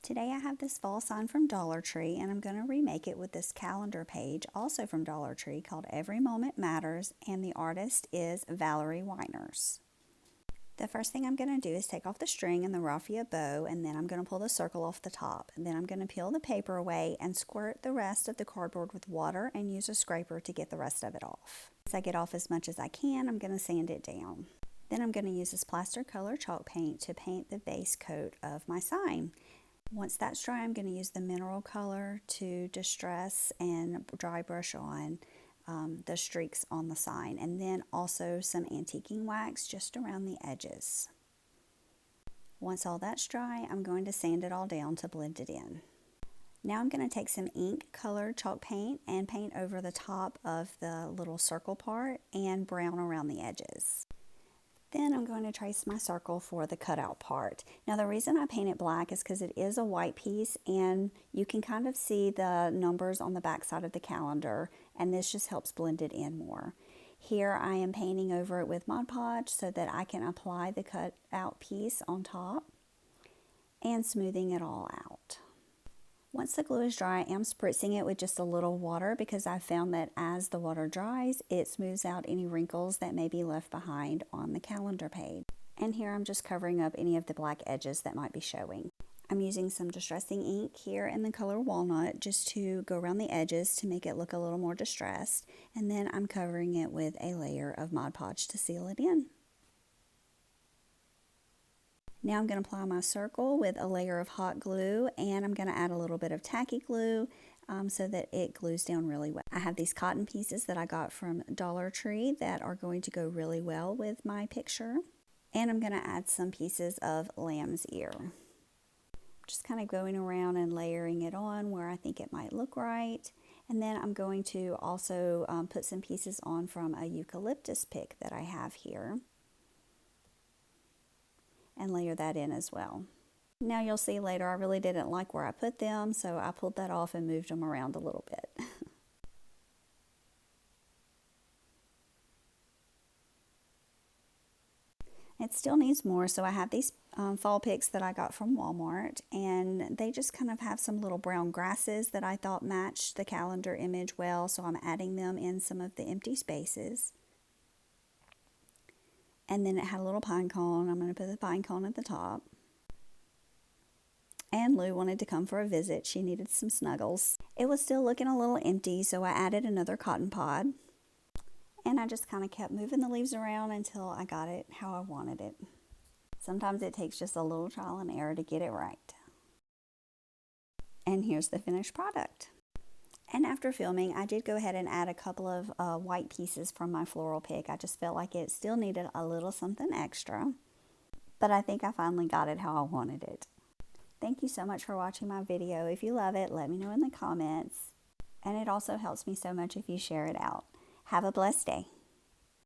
Today I have this fall sign from Dollar Tree, and I'm going to remake it with this calendar page, also from Dollar Tree, called Every Moment Matters, and the artist is Valerie Winers. The first thing I'm going to do is take off the string and the raffia bow, and then I'm going to pull the circle off the top. And then I'm going to peel the paper away and squirt the rest of the cardboard with water and use a scraper to get the rest of it off. As I get off as much as I can, I'm going to sand it down. Then I'm going to use this plaster color chalk paint to paint the base coat of my sign. Once that's dry, I'm going to use the mineral color to distress and dry brush on the streaks on the sign, and then also some antiquing wax just around the edges. Once all that's dry, I'm going to sand it all down to blend it in. Now I'm going to take some ink colored chalk paint and paint over the top of the little circle part and brown around the edges. Then I'm going to trace my circle for the cutout part. Now the reason I paint it black is because it is a white piece and you can kind of see the numbers on the back side of the calendar, and this just helps blend it in more. Here I am painting over it with Mod Podge so that I can apply the cutout piece on top and smoothing it all out. Once the glue is dry, I'm spritzing it with just a little water because I found that as the water dries, it smooths out any wrinkles that may be left behind on the calendar page. And here I'm just covering up any of the black edges that might be showing. I'm using some distressing ink here in the color walnut just to go around the edges to make it look a little more distressed. And then I'm covering it with a layer of Mod Podge to seal it in. Now I'm going to apply my circle with a layer of hot glue, and I'm going to add a little bit of tacky glue so that it glues down really well. I have these cotton pieces that I got from Dollar Tree that are going to go really well with my picture. And I'm going to add some pieces of lamb's ear. Just kind of going around and layering it on where I think it might look right. And then I'm going to also put some pieces on from a eucalyptus pick that I have here, and layer that in as well. Now you'll see later I really didn't like where I put them, so I pulled that off and moved them around a little bit. It still needs more, so I have these fall picks that I got from Walmart, and they just kind of have some little brown grasses that I thought matched the calendar image well, so I'm adding them in some of the empty spaces. And then it had a little pine cone. I'm going to put the pine cone at the top. And Lou wanted to come for a visit. She needed some snuggles. It was still looking a little empty, so I added another cotton pod. And I just kind of kept moving the leaves around until I got it how I wanted it. Sometimes it takes just a little trial and error to get it right. And here's the finished product. And after filming, I did go ahead and add a couple of white pieces from my floral pick. I just felt like it still needed a little something extra. But I think I finally got it how I wanted it. Thank you so much for watching my video. If you love it, let me know in the comments. And it also helps me so much if you share it out. Have a blessed day.